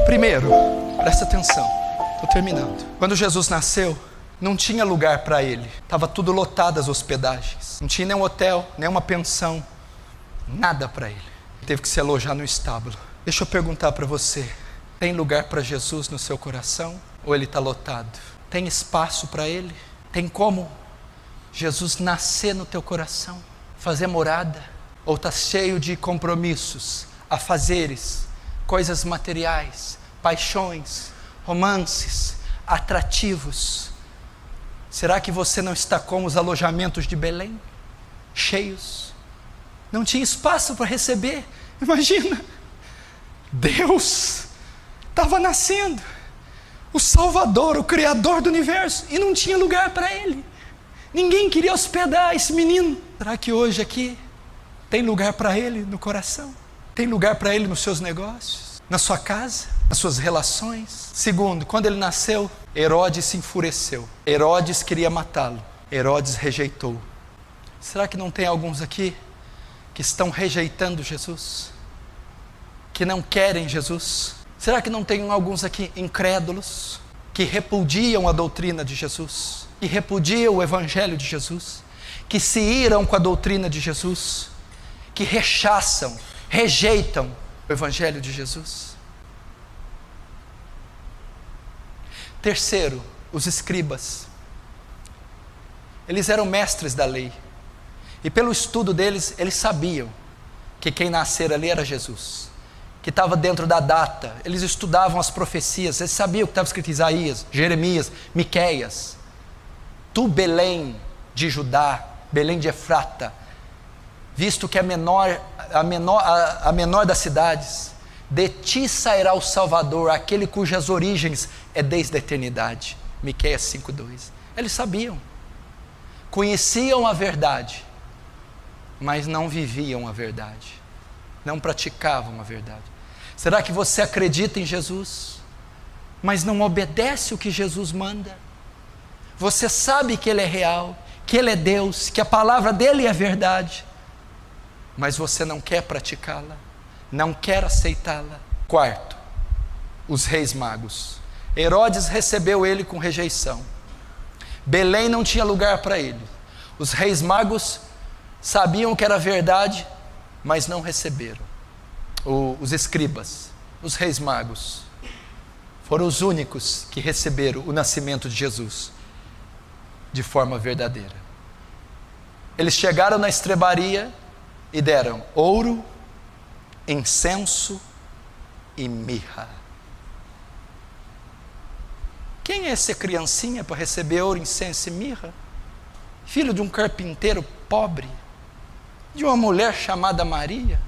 Primeiro, presta atenção, estou terminando. Quando Jesus nasceu, não tinha lugar para ele. Estava tudo lotado as hospedagens. Não tinha nenhum hotel, nenhuma pensão, nada para ele. Teve que se alojar no estábulo. Deixa eu perguntar para você, tem lugar para Jesus no seu coração? Ou ele está lotado? Tem espaço para ele? Tem como Jesus nascer no teu coração? Fazer morada? Ou está cheio de compromissos, afazeres, coisas materiais, paixões, romances, atrativos? Será que você não está como os alojamentos de Belém? Cheios. Não tinha espaço para receber. Imagina, Deus estava nascendo, o Salvador, o Criador do universo, e não tinha lugar para ele. Ninguém queria hospedar esse menino. Será que hoje aqui tem lugar para ele no coração? Tem lugar para ele nos seus negócios, na sua casa, nas suas relações? Segundo, quando ele nasceu, Herodes se enfureceu. Herodes queria matá-lo. Herodes rejeitou. Será que não tem alguns aqui que estão rejeitando Jesus? Que não querem Jesus? Será que não tem alguns aqui incrédulos, que repudiam a doutrina de Jesus, que repudiam o Evangelho de Jesus, que se iram com a doutrina de Jesus, que rechaçam, rejeitam o Evangelho de Jesus? Terceiro, os escribas. Eles eram mestres da lei, e pelo estudo deles, eles sabiam que quem nascera ali era Jesus, que estava dentro da data. Eles estudavam as profecias, eles sabiam o que estava escrito em Isaías, Jeremias, Miqueias. Tu, Belém de Judá, Belém de Efrata, visto que a menor das cidades, de ti sairá o Salvador, aquele cujas origens é desde a eternidade. Miqueias 5:2. Eles sabiam, conheciam a verdade, mas não viviam a verdade, não praticavam a verdade. Será que você acredita em Jesus, mas não obedece o que Jesus manda? Você sabe que Ele é real, que Ele é Deus, que a palavra dEle é verdade, mas você não quer praticá-la, não quer aceitá-la. Quarto, os reis magos. Herodes recebeu ele com rejeição. Belém não tinha lugar para ele. Os reis magos sabiam que era verdade, mas não receberam. Os escribas, os reis magos, foram os únicos que receberam o nascimento de Jesus de forma verdadeira. Eles chegaram na estrebaria e deram ouro, incenso e mirra. Quem é essa criancinha para receber ouro, incenso e mirra? Filho de um carpinteiro pobre, de uma mulher chamada Maria,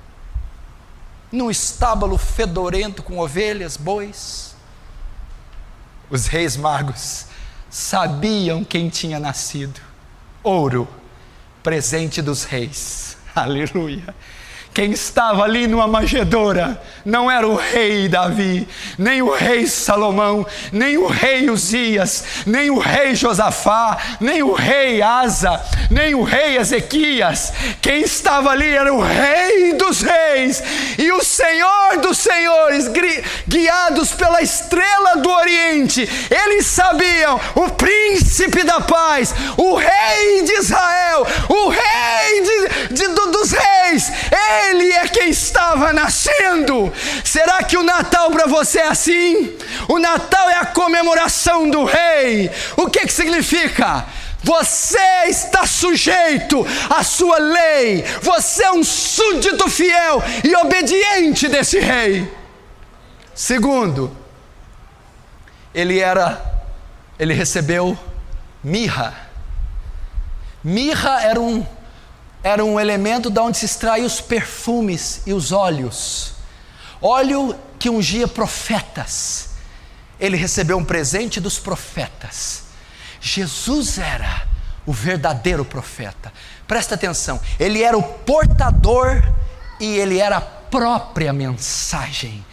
num estábulo fedorento com ovelhas, bois. Os reis magos sabiam quem tinha nascido. Ouro, presente dos reis. Aleluia. Quem estava ali numa manjedoura não era o rei Davi, nem o rei Salomão, nem o rei Uzias, nem o rei Josafá, nem o rei Asa, nem o rei Ezequias. Quem estava ali era o rei dos reis e o Senhor dos senhores, guiados pela estrela do Oriente. Eles sabiam, o príncipe da paz, o rei de Israel, o rei dos reis, Ele é quem estava nascendo. Será que o Natal para você é assim? O Natal é a comemoração do rei. O que significa? Você está sujeito à sua lei. Você é um súdito fiel e obediente desse rei. Segundo, ele recebeu mirra. Mirra era um elemento de onde se extrai os perfumes e os óleos. Óleo que ungia profetas. Ele recebeu um presente dos profetas. Jesus era o verdadeiro profeta. Presta atenção, ele era o portador e ele era a própria mensagem.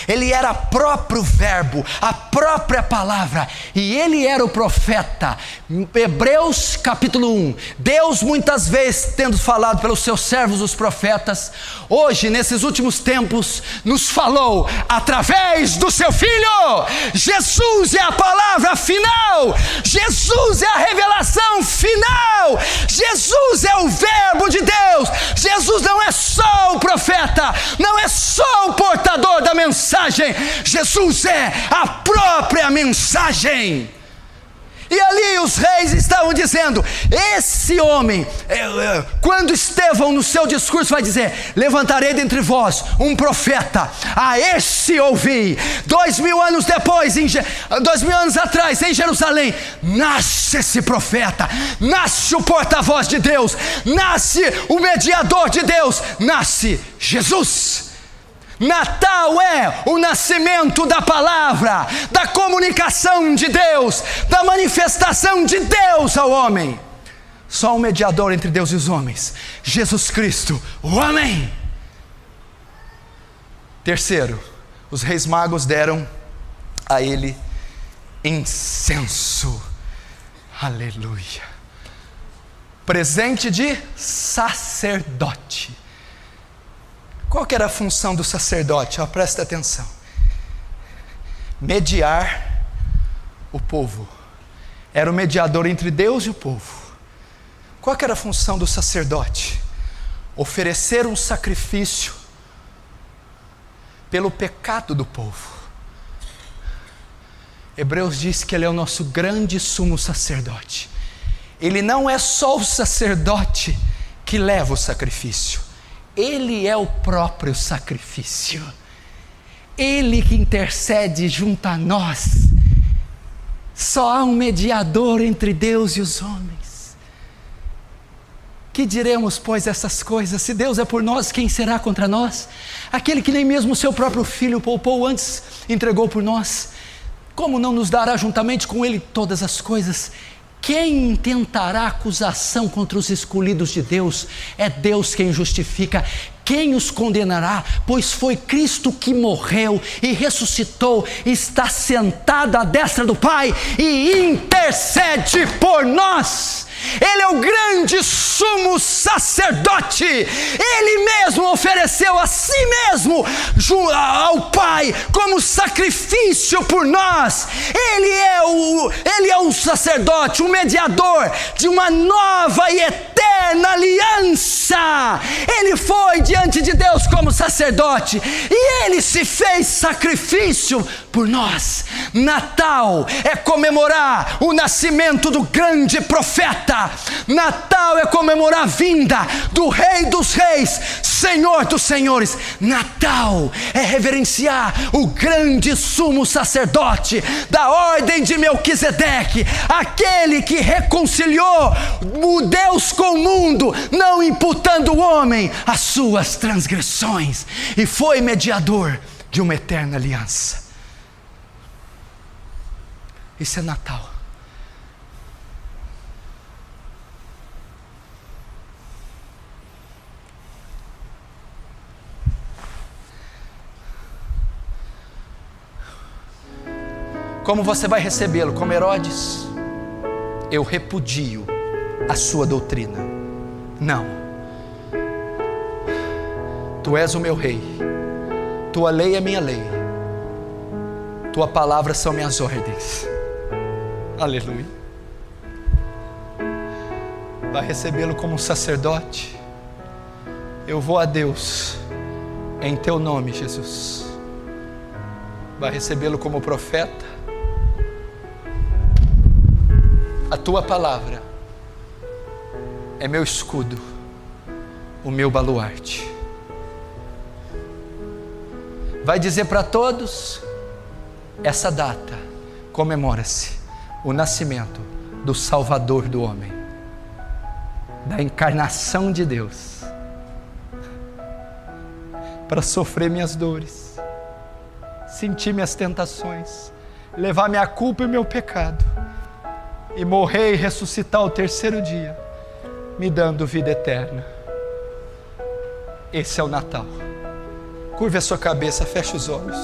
Ele era próprio verbo, a própria palavra, e ele era o profeta. Hebreus capítulo 1, Deus muitas vezes tendo falado pelos seus servos os profetas, hoje nesses últimos tempos nos falou através do seu Filho. Jesus é a palavra final, Jesus é a revelação final, Jesus é o verbo de Deus. Jesus não é só o profeta, não é só o portador da mensagem, Jesus é a própria mensagem. E ali os reis estavam dizendo, esse homem, quando Estevão no seu discurso vai dizer, levantarei dentre vós um profeta, a esse ouvi. 2000 anos depois, 2000 anos atrás, em Jerusalém, nasce esse profeta, nasce o porta-voz de Deus, nasce o mediador de Deus, nasce Jesus. Natal é o nascimento da palavra, da comunicação de Deus, da manifestação de Deus ao homem. Só um mediador entre Deus e os homens, Jesus Cristo, o homem. Terceiro, os reis magos deram a ele incenso. Aleluia. Presente de sacerdote. Qual que era a função do sacerdote? Presta atenção. Mediar o povo. Era o mediador entre Deus e o povo. Qual que era a função do sacerdote? Oferecer um sacrifício pelo pecado do povo. Hebreus diz que ele é o nosso grande sumo sacerdote. Ele não é só o sacerdote que leva o sacrifício. Ele é o próprio sacrifício. Ele que intercede junto a nós. Só há um mediador entre Deus e os homens. Que diremos, pois, essas coisas? Se Deus é por nós, quem será contra nós? Aquele que nem mesmo o seu próprio Filho poupou, antes entregou por nós, como não nos dará juntamente com ele todas as coisas? Quem intentará acusação contra os escolhidos de Deus? É Deus quem justifica. Quem os condenará? Pois foi Cristo que morreu e ressuscitou, está sentado à destra do Pai e intercede por nós. Ele é o grande sumo sacerdote. Ele mesmo ofereceu a si mesmo ao Pai como sacrifício por nós. Ele é o sacerdote, o mediador de uma nova e eterna aliança. Ele foi diante de Deus como sacerdote e ele se fez sacrifício por nós. Natal é comemorar o nascimento do grande profeta. Natal é comemorar a vinda do Rei dos Reis, Senhor dos Senhores. Natal é reverenciar o grande sumo sacerdote da ordem de Melquisedeque, aquele que reconciliou o Deus com o mundo, não imputando o homem as suas transgressões, e foi mediador de uma eterna aliança. Isso é Natal. Como você vai recebê-lo? Como Herodes? Eu repudio a sua doutrina. Não. Tu és o meu rei. Tua lei é minha lei. Tua palavra são minhas ordens. Aleluia. Vai recebê-lo como um sacerdote. Eu vou a Deus em teu nome, Jesus. Vai recebê-lo como profeta. A tua palavra é meu escudo, o meu baluarte. Vai dizer para todos, essa data comemora-se o nascimento do Salvador do homem, da encarnação de Deus, para sofrer minhas dores, sentir minhas tentações, levar minha culpa e meu pecado, e morrer e ressuscitar ao terceiro dia, me dando vida eterna. Esse é o Natal. Curve a sua cabeça, feche os olhos.